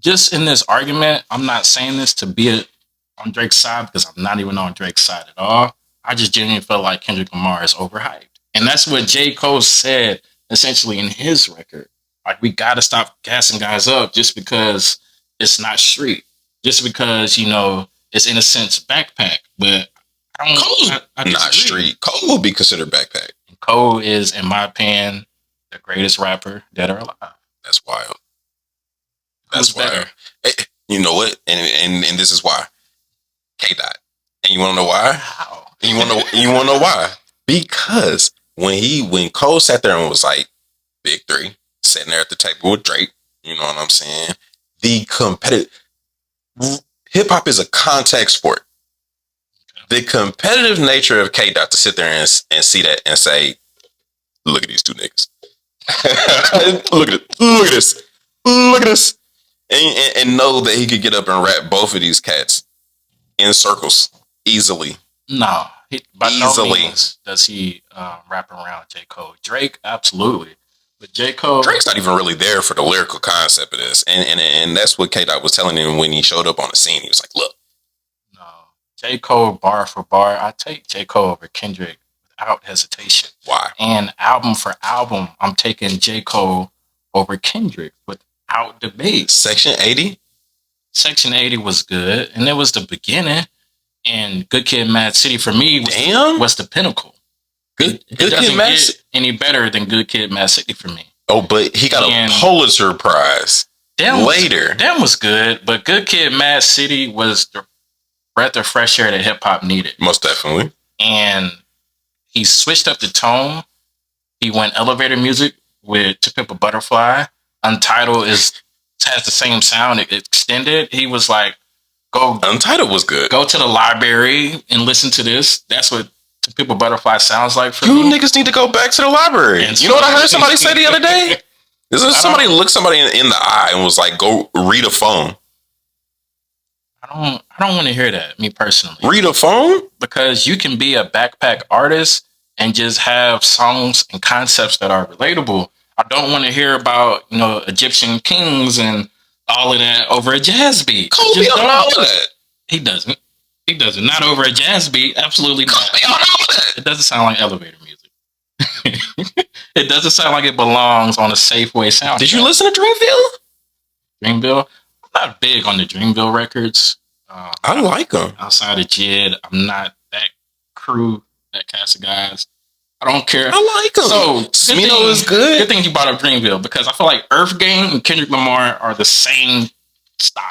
Speaker 6: Just in this argument, I'm not saying this to be on Drake's side because I'm not even on Drake's side at all. I just genuinely feel like Kendrick Lamar is overhyped, and that's what J. Cole said essentially in his record. Like, we got to stop gassing guys up just because it's not street, just because it's in a sense backpack, but.
Speaker 7: Cole's not street. Cole will be considered backpack.
Speaker 6: Cole is, in my opinion, the greatest rapper dead or alive.
Speaker 7: That's wild. That's wild. Hey, you know what? And this is why. K-Dot. And you want to know why?
Speaker 6: How?
Speaker 7: And you want to know why? Because when Cole sat there and was like, Big Three, sitting there at the table with Drake, you know what I'm saying? The competitive. Hip hop is a contact sport. The competitive nature of K-Dot to sit there and see that and say, look at these two niggas. Look at it. Look at this. Look at this. And know that he could get up and rap both of these cats in circles easily.
Speaker 6: No, by no means does he wrap around J. Cole. Drake, absolutely. But J. Cole...
Speaker 7: Drake's not even really there for the lyrical concept of this. And that's what K-Dot was telling him when he showed up on the scene. He was like, look.
Speaker 6: No. J. Cole, bar for bar, I take J. Cole over Kendrick without hesitation.
Speaker 7: Why?
Speaker 6: And album for album, I'm taking J. Cole over Kendrick without debate.
Speaker 7: Section 80?
Speaker 6: Section 80 was good. And it was the beginning. And Good Kid, Mad City for me was the pinnacle. Good Kid, Mad City any better than Good Kid, Mad City for me.
Speaker 7: Oh, but he got a Pulitzer Prize later.
Speaker 6: That was good, but Good Kid, Mad City was the breath of fresh air that hip hop needed.
Speaker 7: Most definitely.
Speaker 6: And he switched up the tone. He went elevator music with To Pimp a Butterfly. Untitled has the same sound. It extended. He was like,
Speaker 7: Untitled was good.
Speaker 6: Go to the library and listen to this. That's what To Pimp a Butterfly sounds like for
Speaker 7: me.
Speaker 6: You
Speaker 7: niggas need to go back to the library. You know what I heard somebody say the other day? Somebody looked somebody in the eye and was like, go read a phone.
Speaker 6: I don't want to hear that, me personally.
Speaker 7: Read a phone?
Speaker 6: Because you can be a backpack artist and just have songs and concepts that are relatable. I don't want to hear about, Egyptian kings and all of that over a jazz beat.
Speaker 7: Cole be on all of that.
Speaker 6: He doesn't. Not over a jazz beat. Absolutely not.
Speaker 7: Cole be on all of that.
Speaker 6: It doesn't sound like elevator music. It doesn't sound like it belongs on a Safeway soundtrack.
Speaker 7: Did you listen to
Speaker 6: Dreamville? I'm not big on the Dreamville records.
Speaker 7: I like them.
Speaker 6: Outside of Jid, I'm not that crew, that cast of guys. I don't care.
Speaker 7: I like them.
Speaker 6: So
Speaker 7: Smino is good.
Speaker 6: Good thing you brought up Dreamville because I feel like Earth Gang and Kendrick Lamar are the same style.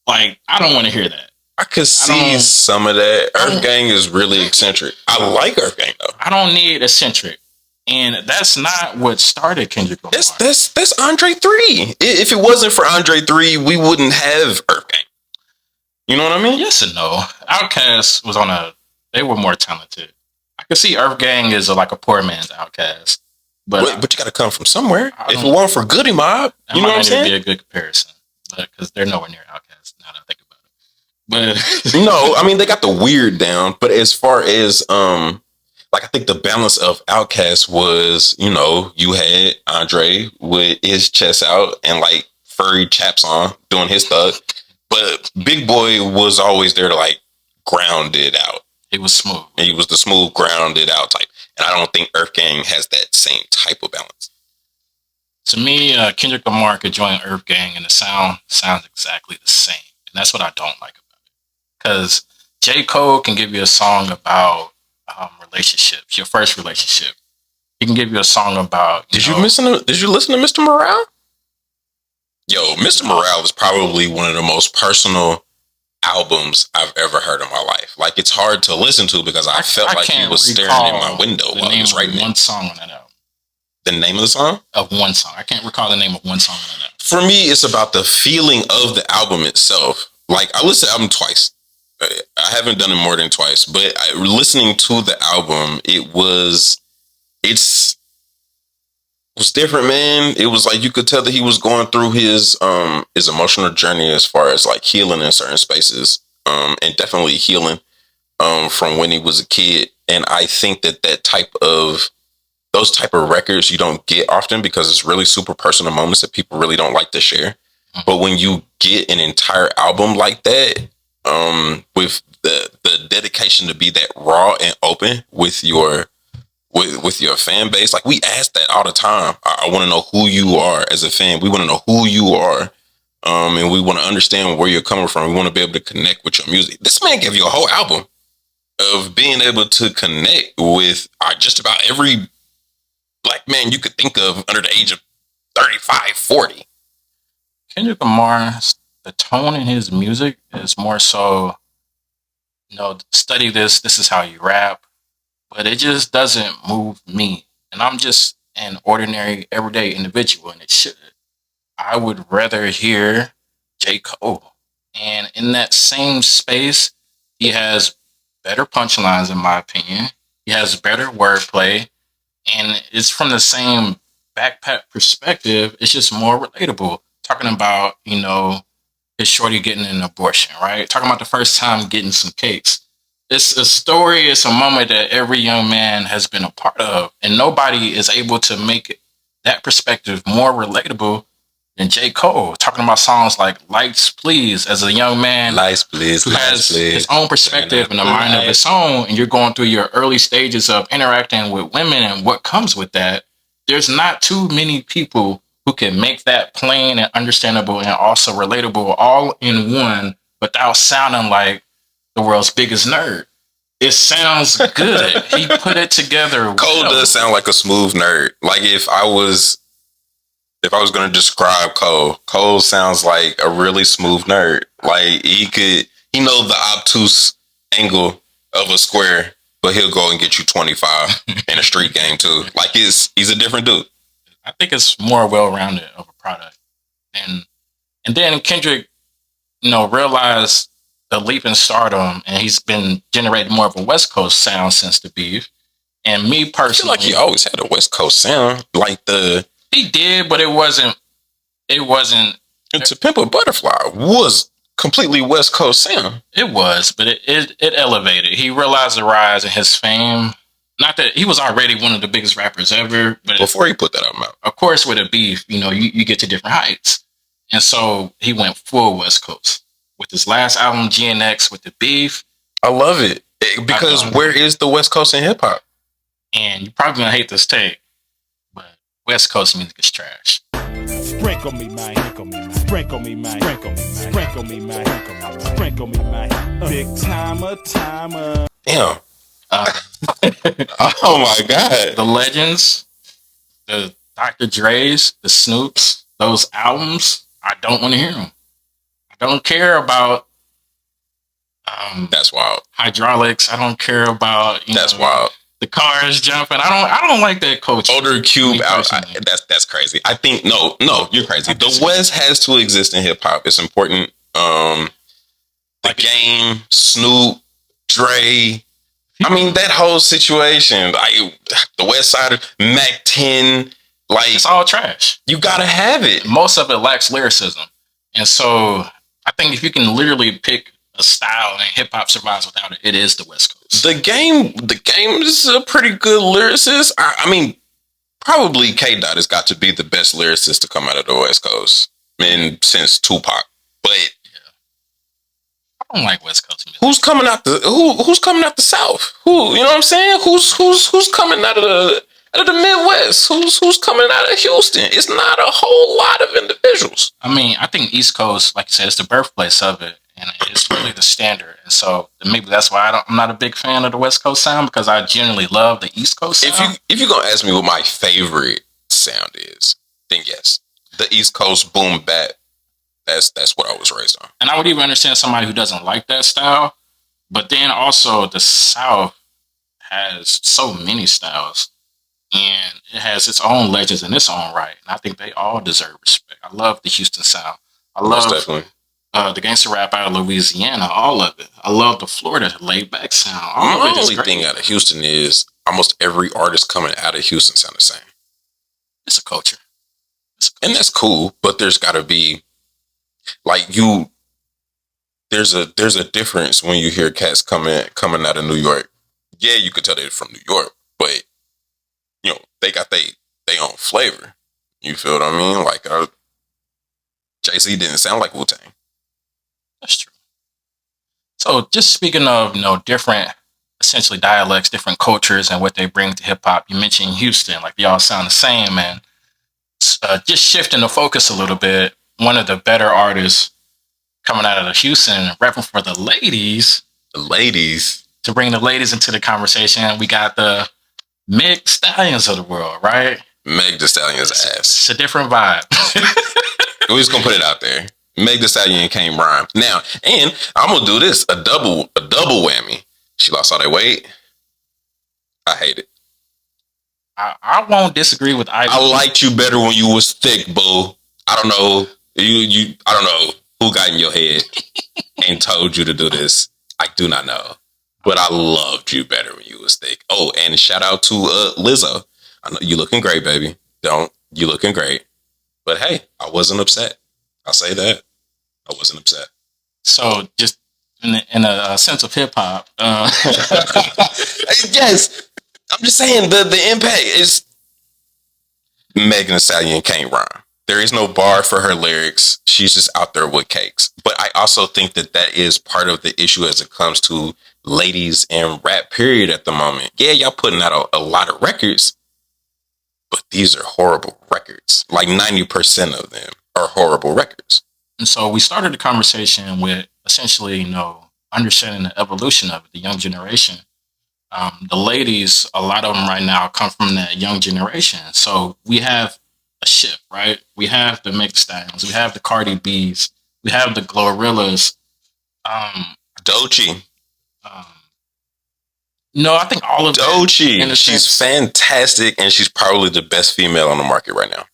Speaker 6: Like, I don't want to hear that.
Speaker 7: I could see some of that. Earth Gang is really eccentric. I like Earth Gang though.
Speaker 6: I don't need eccentric. And that's not what started Kendrick Lamar.
Speaker 7: That's Andre 3. If it wasn't for Andre 3, we wouldn't have Earth Gang. You know what I mean?
Speaker 6: Yes and no. Outkast was they were more talented. I could see Earth Gang is like a poor man's Outkast. But
Speaker 7: you got to come from somewhere. If it weren't for Goody Mob, you know what I'm saying?
Speaker 6: That might be a good comparison. Because they're nowhere near Outkast now that I think about it. But
Speaker 7: no, I mean, they got the weird down. But as far as, I think the balance of Outkast was, you had Andre with his chest out and like furry chaps on doing his thug. But Big Boy was always there to like ground it out.
Speaker 6: He was smooth.
Speaker 7: And he was the smooth, grounded out type. And I don't think Earth Gang has that same type of balance.
Speaker 6: To me, Kendrick Lamar could join Earth Gang and the sound sounds exactly the same. And that's what I don't like about it. Because J. Cole can give you a song about relationships, your first relationship. He can give you a song about...
Speaker 7: Did you listen to Mr. Morale? Yo, Mr. Morale is probably one of the most personal albums I've ever heard in my life. Like, it's hard to listen to because I felt like he was staring in my window while he was writing
Speaker 6: one song on that album.
Speaker 7: The name of the song?
Speaker 6: Of one song. I can't recall the name of one song on that album.
Speaker 7: For me, it's about the feeling of the album itself. Like, I listened to the album twice. I haven't done it more than twice, but listening to the album, it was different, man. It was like you could tell that he was going through his emotional journey as far as like healing in certain spaces, and definitely healing from when he was a kid. And I think that those type of records you don't get often because it's really super personal moments that people really don't like to share. But when you get an entire album like that, with the dedication to be that raw and open with your fan base, like we ask that all the time. I want to know who you are as a fan. We want to know who you are, and we want to understand where you're coming from. We want to be able to connect with your music. This man gave you a whole album of being able to connect with just about every black man you could think of under the age of 35, 40.
Speaker 6: Kendrick Lamar, the tone in his music is more so, study this is how you rap. But it just doesn't move me. And I'm just an ordinary, everyday individual, and it should. I would rather hear J. Cole And in that same space, he has better punchlines, in my opinion. He has better wordplay, and it's from the same backpack perspective. It's just more relatable. Talking about, his shorty getting an abortion, right? Talking about the first time getting some cakes. It's a story, it's a moment that every young man has been a part of, and nobody is able to make that perspective more relatable than J. Cole. Talking about songs like Lights Please as a young man
Speaker 7: Lights Please,
Speaker 6: who
Speaker 7: Lights
Speaker 6: has
Speaker 7: Please.
Speaker 6: his own perspective and a mind of his own, and you're going through your early stages of interacting with women and what comes with that. There's not too many people who can make that plain and understandable and also relatable all in one without sounding like the world's biggest nerd. It sounds good. He put it together.
Speaker 7: Cole does sound like a smooth nerd. Like if I was going to describe Cole sounds like a really smooth nerd. Like he knows the obtuse angle of a square, but he'll go and get you 25 in a street game too. Like he's a different dude.
Speaker 6: I think it's more well-rounded of a product. And then Kendrick, realized the leap in stardom, and he's been generating more of a West Coast sound since the beef. And me personally,
Speaker 7: I feel like he always had a West Coast sound.
Speaker 6: He did, but it wasn't.
Speaker 7: To Pimp a Butterfly was completely West Coast sound.
Speaker 6: It was, but it elevated. He realized the rise in his fame. Not that he was already one of the biggest rappers ever, but
Speaker 7: before he put that album out,
Speaker 6: of course, with a beef, you get to different heights, and so he went full West Coast with his last album, GNX, with the beef.
Speaker 7: I love it because where is the West Coast in hip hop?
Speaker 6: And you're probably gonna hate this take, but West Coast music is trash.
Speaker 12: Sprinkle me, man. Sprinkle me, man. Sprinkle me, man. Sprinkle me, man. Big timer.
Speaker 7: Damn. Oh my God.
Speaker 6: The Legends, the Dr. Dre's, the Snoops, those albums, I don't want to hear them. I don't care about
Speaker 7: that's wild.
Speaker 6: Hydraulics. I don't care about
Speaker 7: that's wild.
Speaker 6: The cars jumping. I don't like that culture.
Speaker 7: Older Cube out. That's crazy. I think no, you're crazy. The West has to exist in hip hop. It's important. The Game, Snoop, Dre. I mean that whole situation. Like the West Side, Mac 10. Like
Speaker 6: it's all trash.
Speaker 7: You gotta have it.
Speaker 6: Most of it lacks lyricism, and so I think if you can literally pick a style and hip hop survives without it, it is the West Coast.
Speaker 7: The game is a pretty good lyricist. I mean, probably K Dot has got to be the best lyricist to come out of the West Coast, since Tupac. But
Speaker 6: I don't like West Coast music.
Speaker 7: Who's coming out the South? Who, you know what I'm saying? Who's coming out of the Midwest? Who's coming out of Houston? It's not a whole lot of individuals.
Speaker 6: I mean, I think East Coast, like you said, it's the birthplace of it. And it's really the standard. And so maybe that's why I'm not a big fan of the West Coast sound, because I generally love the East Coast sound.
Speaker 7: If you're going to ask me what my favorite sound is, then yes. The East Coast boom bap. That's what I was raised on.
Speaker 6: And I would even understand somebody who doesn't like that style. But then also the South has so many styles. And it has its own legends in its own right. And I think they all deserve respect. I love the Houston sound. I love the gangster rap out of Louisiana, all of it. I love the Florida laid back sound.
Speaker 7: My only thing out of Houston is almost every artist coming out of Houston sound the same.
Speaker 6: It's a culture.
Speaker 7: And that's cool, but there's got to be there's a difference when you hear cats coming out of New York. Yeah, you could tell they're from New York, but they got they own flavor. You feel what I mean? Like Jay-Z didn't sound like Wu-Tang.
Speaker 6: That's true. So just speaking of, different, essentially dialects, different cultures and what they bring to hip hop, you mentioned Houston, like they all sound the same, man. Just shifting the focus a little bit, one of the better artists coming out of Houston, rapping for the ladies.
Speaker 7: The ladies.
Speaker 6: To bring the ladies into the conversation, we got the Meg Stallions of the world, right?
Speaker 7: Meg Thee Stallion's ass.
Speaker 6: It's a different vibe.
Speaker 7: We're just gonna put it out there. Meg Thee Stallion can't rhyme. Now, and I'm gonna do this, a double whammy. She lost all that weight. I hate it.
Speaker 6: I won't disagree with either.
Speaker 7: I liked you better when you was thick, boo. I don't know. I don't know. who got in your head and told you to do this? I do not know. But I loved you better when you was thick. Oh, and shout out to Lizzo. I know you looking great, baby. You looking great. But hey, I wasn't upset. I'll say that. I wasn't upset.
Speaker 6: So just in a sense of hip hop.
Speaker 7: Yes. I'm just saying the impact is Megan Thee Stallion can't rhyme. There is no bar for her lyrics. She's just out there with cakes. But I also think that is part of the issue as it comes to ladies and rap period at the moment. Yeah, y'all putting out a lot of records, but these are horrible records. Like 90% of them are horrible records.
Speaker 6: And so we started the conversation with essentially, understanding the evolution of it, the young generation. The ladies, a lot of them right now come from that young generation. So we have a shift, right? We have the Megan Thee Stallions, we have the Cardi B's, we have the Glorillaz.
Speaker 7: Doechii.
Speaker 6: No, I think all of
Speaker 7: Doechii. She's fantastic, and she's probably the best female on the market right now.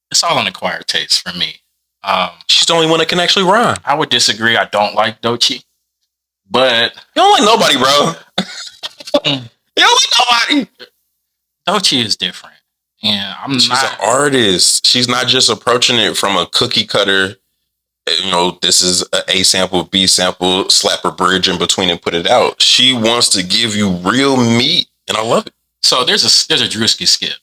Speaker 6: It's all an acquired taste for me.
Speaker 7: She's the only one that can actually rhyme.
Speaker 6: I would disagree. I don't like Doechii, but
Speaker 7: you don't like nobody, bro. You don't like nobody.
Speaker 6: Doechii is different, and
Speaker 7: She's an artist. She's not just approaching it from a cookie cutter. This is A sample, B sample, slap a bridge in between and put it out. She wants to give you real meat, and I love it.
Speaker 6: So there's a Drewski skit.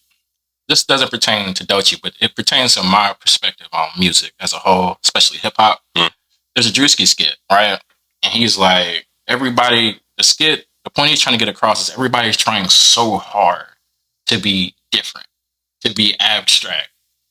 Speaker 6: This doesn't pertain to Doechii, but it pertains to my perspective on music as a whole, especially hip hop. There's a Drewski skit, right? And he's like, the point he's trying to get across is everybody's trying so hard to be different, to be abstract.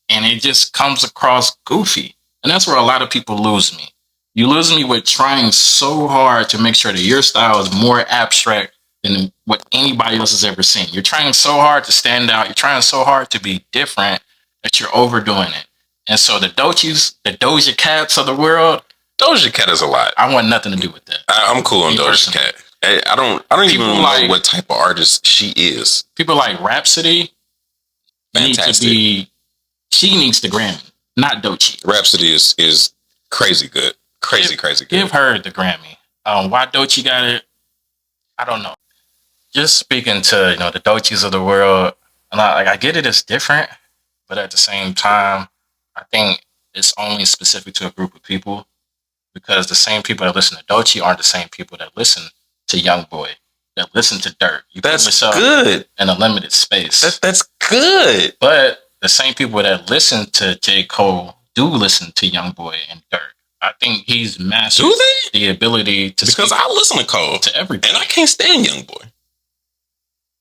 Speaker 6: And it just comes across goofy. And that's where a lot of people lose me. You lose me with trying so hard to make sure that your style is more abstract than what anybody else has ever seen. You're trying so hard to stand out. You're trying so hard to be different that you're overdoing it. And so the Doja Cats of the world.
Speaker 7: Doja Cat is a lot.
Speaker 6: I want nothing to do with that.
Speaker 7: I'm cool on Doja Cat. I don't even know what type of artist she is.
Speaker 6: People like Rhapsody.
Speaker 7: Fantastic.
Speaker 6: She needs the Grammy, not Doechii.
Speaker 7: Rhapsody is crazy good. Crazy good.
Speaker 6: Give her the Grammy. Why Doechii got it, I don't know. Just speaking to the Doechies of the world, and I get it, it's different, but at the same time, I think it's only specific to a group of people, because the same people that listen to Doechii aren't the same people that listen to Youngboy, that listen to Dirt. You
Speaker 7: that's
Speaker 6: put yourself
Speaker 7: good
Speaker 6: in a limited space.
Speaker 7: That's good.
Speaker 6: But the same people that listen to J. Cole do listen to Youngboy and Dirt. I think he's mastered the ability to
Speaker 7: because I listen to Cole
Speaker 6: to everybody,
Speaker 7: and I can't stand Youngboy.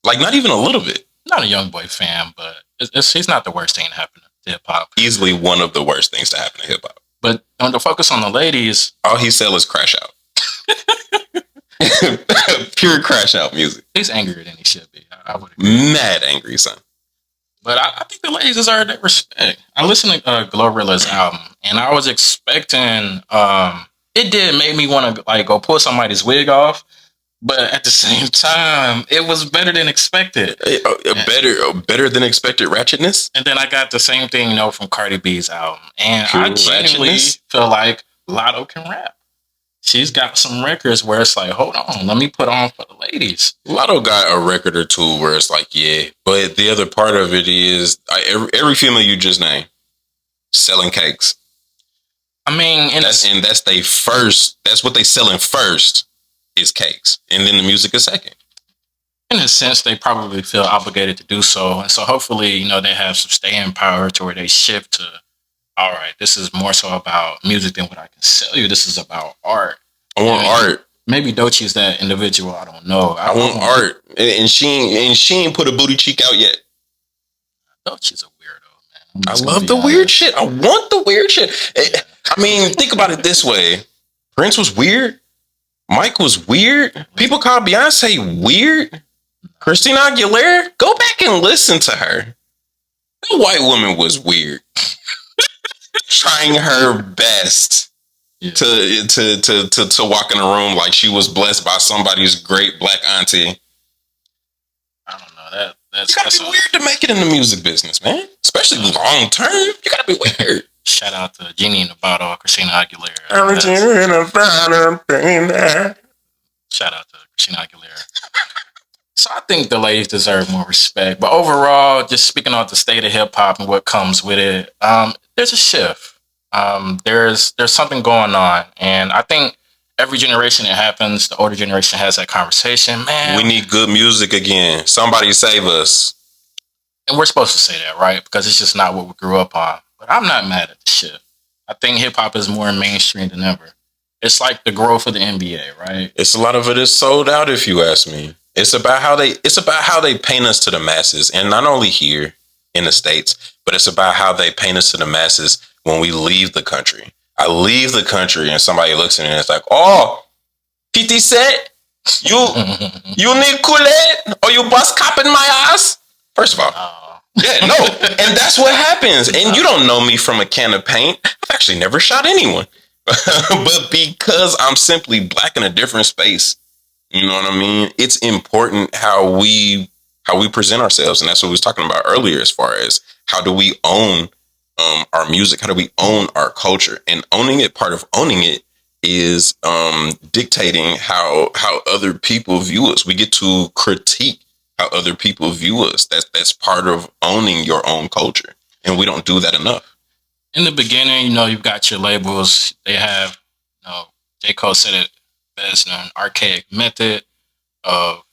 Speaker 7: Like not even a little bit.
Speaker 6: Not a Youngboy fan, but he's not the worst thing to happen to hip hop.
Speaker 7: Easily one of the worst things to happen to hip hop.
Speaker 6: But to focus on the ladies,
Speaker 7: all he sells is crash out. Pure crash out music.
Speaker 6: He's angrier than he should be. I would
Speaker 7: agree. Mad angry, son.
Speaker 6: But I think the ladies deserve that respect. I listened to Glorilla's album, and I was expecting. It did make me want to go pull somebody's wig off, but at the same time, it was better than expected.
Speaker 7: Better than expected ratchetness.
Speaker 6: And then I got the same thing, from Cardi B's album, and I genuinely feel like Lotto can rap. She's got some records where it's like, hold on, let me put on for the ladies.
Speaker 7: Lotto got a record or two where it's like, yeah. But the other part of it is every female you just named selling cakes.
Speaker 6: I mean,
Speaker 7: that's they first. That's what they selling first is cakes, and then the music is second.
Speaker 6: In a sense, they probably feel obligated to do so, and so hopefully, they have some staying power to where they shift to. All right, this is more so about music than what I can sell you. This is about art.
Speaker 7: I want art.
Speaker 6: Maybe Doechii is that individual. I don't know.
Speaker 7: I want art, and she ain't put a booty cheek out yet.
Speaker 6: Doechii's a weirdo, man.
Speaker 7: I love the weird shit. I want the weird shit. I mean, think about it this way: Prince was weird. Mike was weird. People call Beyonce weird. Christina Aguilera, go back and listen to her. That white woman was weird. Trying her best to walk in a room like she was blessed by somebody's great black auntie.
Speaker 6: I don't know.
Speaker 7: You gotta be weird to make it in the music business, man. Especially long term. You gotta be weird.
Speaker 6: Shout out to Genie in the Bottle, Christina Aguilera. Shout out to Christina Aguilera. So I think the ladies deserve more respect. But overall, just speaking on the state of hip hop and what comes with it, there's a shift. There's something going on, and I think every generation it happens, the older generation has that conversation. Man,
Speaker 7: we need good music again. Somebody save us.
Speaker 6: And we're supposed to say that, right? Because it's just not what we grew up on. But I'm not mad at the shift. I think hip hop is more mainstream than ever. It's like the growth of the NBA, right?
Speaker 7: It's a lot of it is sold out, if you ask me. It's about how they paint us to the masses, and not only here in the States, but it's about how they paint us to the masses when we leave the country. I leave the country and somebody looks at me and it's like, oh, 50 Cent, you need Kool-Aid or you bust cop in my ass? First of all, yeah, no. And that's what happens. And you don't know me from a can of paint. I've actually never shot anyone. But because I'm simply black in a different space, you know what I mean? It's important how we present ourselves. And that's what we was talking about earlier, as far as how do we own our music? How do we own our culture? And owning it, part of owning it is dictating how other people view us. We get to critique how other people view us. That's part of owning your own culture. And we don't do that enough.
Speaker 6: In the beginning, you've got your labels. They have, J. Cole said it best, an archaic method of,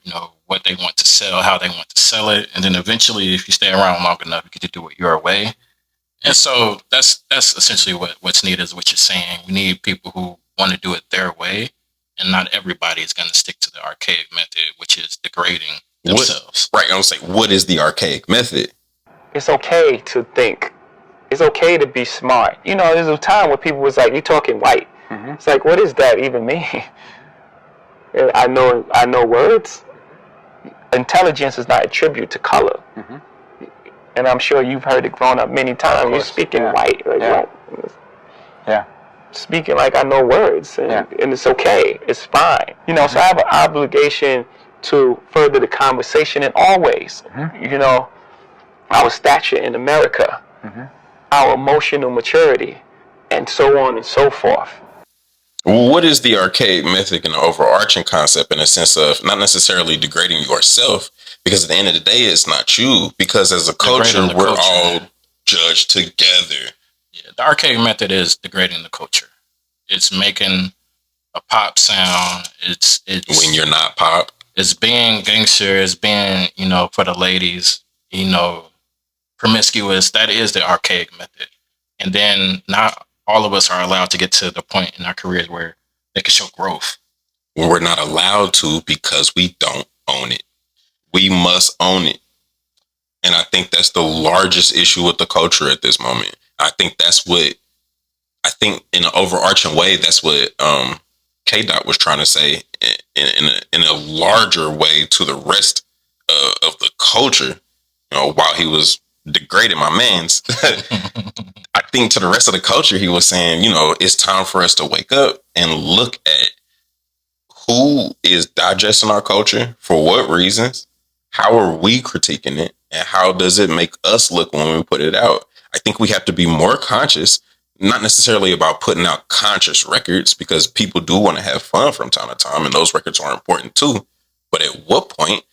Speaker 6: what they want to sell, how they want to sell it. And then eventually, if you stay around long enough, you get to do it your way. And so that's essentially what's needed, is what you're saying. We need people who want to do it their way. And not everybody is going to stick to the archaic method, which is degrading themselves.
Speaker 7: Right. I'm going to say, what is the archaic method?
Speaker 5: It's okay to think. It's okay to be smart. There's a time where people was like, "You talking white?" Mm-hmm. It's like, what does that even mean? I know words. Intelligence is not a tribute to color. Mm-hmm. And I'm sure you've heard it growing up many times. You're speaking white. Like, what? Yeah. Speaking like I know words. And it's okay. It's fine. So I have an obligation to further the conversation in all ways. Mm-hmm. Our stature in America. Mm-hmm. Our emotional maturity, and so on and so forth.
Speaker 7: What is the archaic method and the overarching concept, in a sense of not necessarily degrading yourself, because at the end of the day, it's not you, because as a culture, we're all judged together.
Speaker 6: Yeah, the archaic method is degrading the culture. It's making a pop sound. It's
Speaker 7: when you're not pop.
Speaker 6: It's being gangster. It's being, for the ladies, promiscuous. That is the archaic method. And then not all of us are allowed to get to the point in our careers where they can show growth.
Speaker 7: We're not allowed to, because we don't own it. We must own it. And I think that's the largest issue with the culture at this moment. I think in an overarching way, that's what K-Dot was trying to say in a larger way to the rest of the culture, while he was degrading my mans. I think to the rest of the culture, he was saying, it's time for us to wake up and look at who is digesting our culture, for what reasons, how are we critiquing it, and how does it make us look when we put it out. I think we have to be more conscious, not necessarily about putting out conscious records, because people do want to have fun from time to time, and those records are important too. But at what point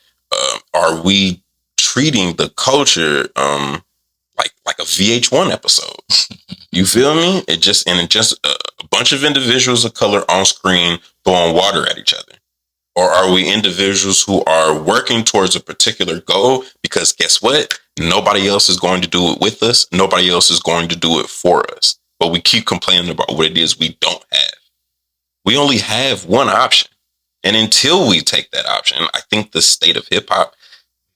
Speaker 7: are we treating the culture like a VH1 episode? You feel me? It just a bunch of individuals of color on screen throwing water at each other. Or are we individuals who are working towards a particular goal? Because guess what? Nobody else is going to do it with us. Nobody else is going to do it for us. But we keep complaining about what it is we don't have. We only have one option. And until we take that option, I think the state of hip hop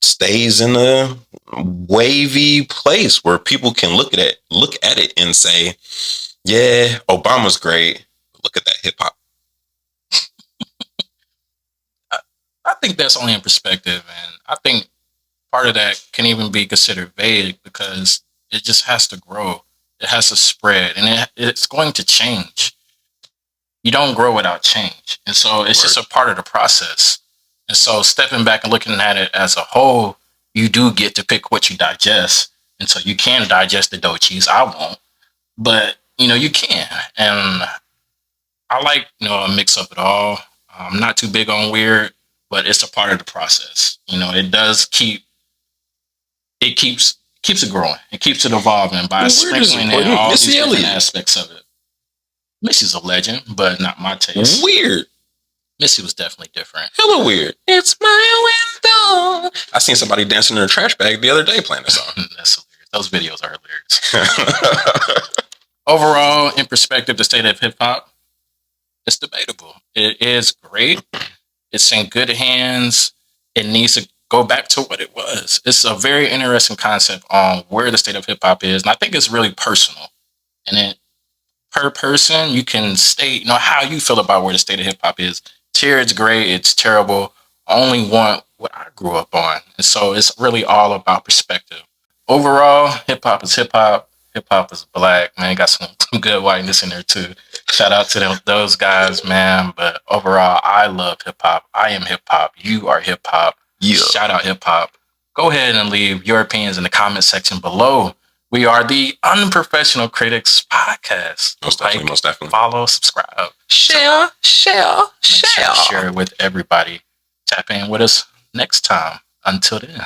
Speaker 7: stays in a wavy place where people can look at it and say, yeah, Obama's great. Look at that hip hop.
Speaker 6: I think that's only in perspective. And I think part of that can even be considered vague, because it just has to grow. It has to spread, and it's going to change. You don't grow without change. And so it's just a part of the process. And so stepping back and looking at it as a whole, you do get to pick what you digest. And so you can digest the dough cheese. I won't. but you can, and I like a mix of it all. I'm not too big on weird, but it's a part of the process. It does keeps it growing. It keeps it evolving by sprinkling in all these different aspects of it. Missy's a legend, but not my taste.
Speaker 7: Weird.
Speaker 6: Missy was definitely different.
Speaker 7: Hella weird. It's my window. I seen somebody dancing in a trash bag the other day playing the song.
Speaker 6: That's hilarious. Those videos are hilarious. Overall, in perspective, the state of hip hop, it's debatable. It is great. It's in good hands. It needs to go back to what it was. It's a very interesting concept on where the state of hip hop is. And I think it's really personal. And it, per person, you can state, how you feel about where the state of hip hop is. Here, it's great. It's terrible. I only want what I grew up on. And so it's really all about perspective. Overall, hip hop is hip hop. Hip hop is black, man. Got some good whiteness in there too. Shout out to those guys, man. But overall, I love hip hop. I am hip hop. You are hip hop.
Speaker 7: Yeah.
Speaker 6: Shout out hip hop. Go ahead and leave your opinions in the comment section below. We are the Unprofessional Critics Podcast.
Speaker 7: Most definitely.
Speaker 6: Follow, subscribe. Share it with everybody. Tap in with us next time. Until then.